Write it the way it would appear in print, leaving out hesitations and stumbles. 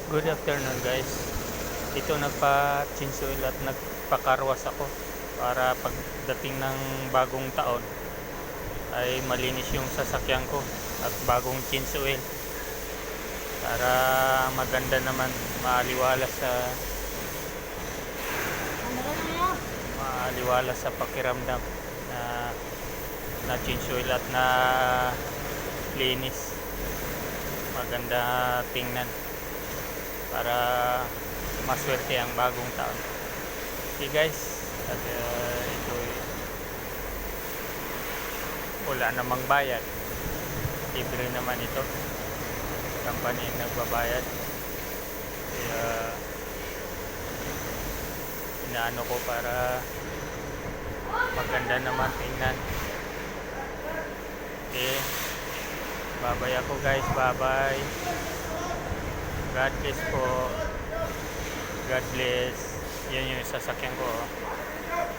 Good afternoon guys. Ito nagpa-change oil at nagpakarwas ako para pagdating ng bagong taon ay malinis yung sasakyan ko at bagong change oil para maganda naman, maaliwalas sa pakiramdam na na change oil at na linis, maganda tingnan para maswerte ang bagong taon. Okay guys, at ito wala namang bayad, libre naman ito, company ang nagbabayad, kaya inaano ko para maganda naman tingnan. Okay, babay ako guys, babay. God bless po. God bless. Yan yung sasakyan ko.